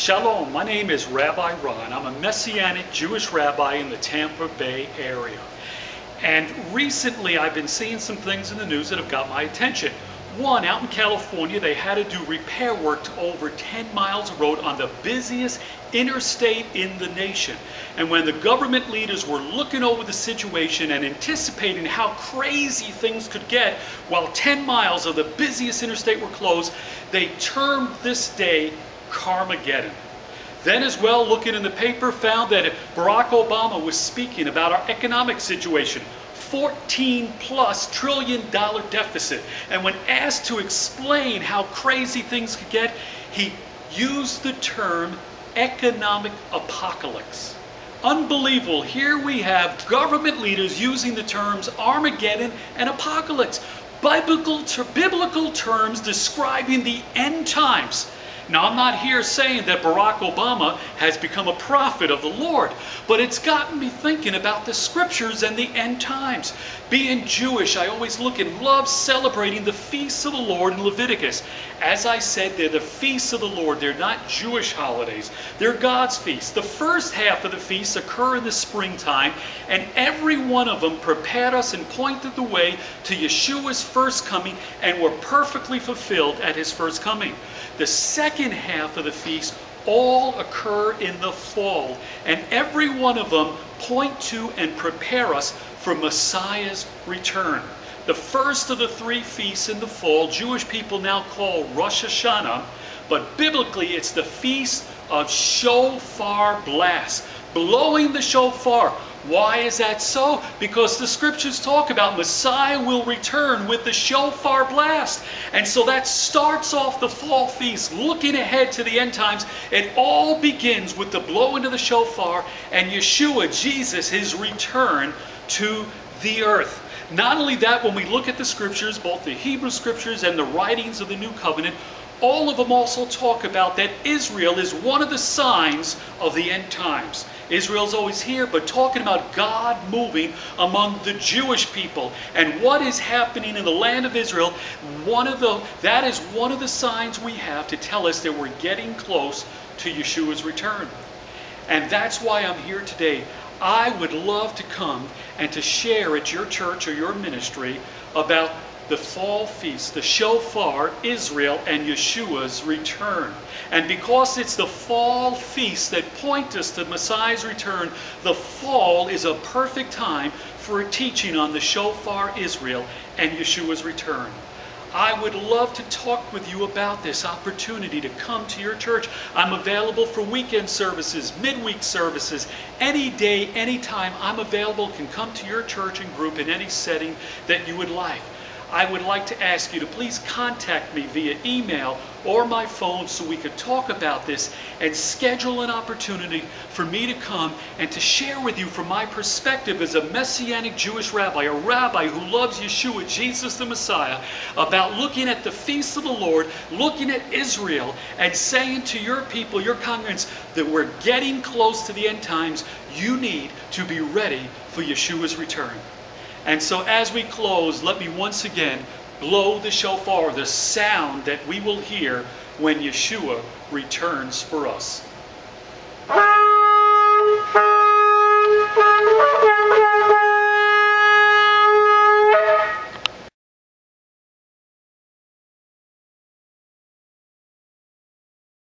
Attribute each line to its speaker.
Speaker 1: Shalom, my name is Rabbi Ron. I'm a Messianic Jewish rabbi in the Tampa Bay area. And recently I've been seeing some things in the news that have got my attention. One, out in California, they had to do repair work to over 10 miles of road on the busiest interstate in the nation. And when the government leaders were looking over the situation and anticipating how crazy things could get while 10 miles of the busiest interstate were closed, they termed this day Carmageddon. Then as well, looking in the paper, found that Barack Obama was speaking about our economic situation. $14+ trillion deficit. And when asked to explain how crazy things could get, he used the term economic apocalypse. Unbelievable. Here we have government leaders using the terms Armageddon and apocalypse. Biblical terms describing the end times. Now, I'm not here saying that Barack Obama has become a prophet of the Lord, but it's gotten me thinking about the scriptures and the end times. Being Jewish, I always look and love celebrating the feasts of the Lord in Leviticus. As I said, they're the feasts of the Lord. They're not Jewish holidays. They're God's feasts. The first half of the feasts occur in the springtime, and every one of them prepared us and pointed the way to Yeshua's first coming and were perfectly fulfilled at his first coming. The second half of the feast all occur in the fall, and every one of them point to and prepare us for Messiah's return. The first of the three feasts in the fall, Jewish people now call Rosh Hashanah, but biblically it's the feast of Shofar Blast, blowing the shofar. Why is that so? Because the scriptures talk about Messiah will return with the shofar blast. And so that starts off the fall feast, looking ahead to the end times. It all begins with the blowing of the shofar and Yeshua, Jesus, his return to the earth. Not only that, when we look at the scriptures, both the Hebrew scriptures and the writings of the New Covenant, all of them also talk about that Israel is one of the signs of the end times. Israel's always here, but talking about God moving among the Jewish people and what is happening in the land of Israel, that is one of the signs we have to tell us that we're getting close to Yeshua's return. And that's why I'm here today. I would love to come and to share at your church or your ministry about the fall feast, the shofar, Israel, and Yeshua's return. And because it's the fall feast that point us to Messiah's return, the fall is a perfect time for a teaching on the shofar, Israel, and Yeshua's return. I would love to talk with you about this opportunity to come to your church. I'm available for weekend services, midweek services, any day, anytime. I'm available, can come to your church and group in any setting that you would like. I would like to ask you to please contact me via email or my phone so we could talk about this and schedule an opportunity for me to come and to share with you from my perspective as a Messianic Jewish rabbi, a rabbi who loves Yeshua, Jesus the Messiah, about looking at the feasts of the Lord, looking at Israel, and saying to your people, your congregants, that we're getting close to the end times. You need to be ready for Yeshua's return. And so as we close, let me once again blow the shofar, the sound that we will hear when Yeshua returns for us.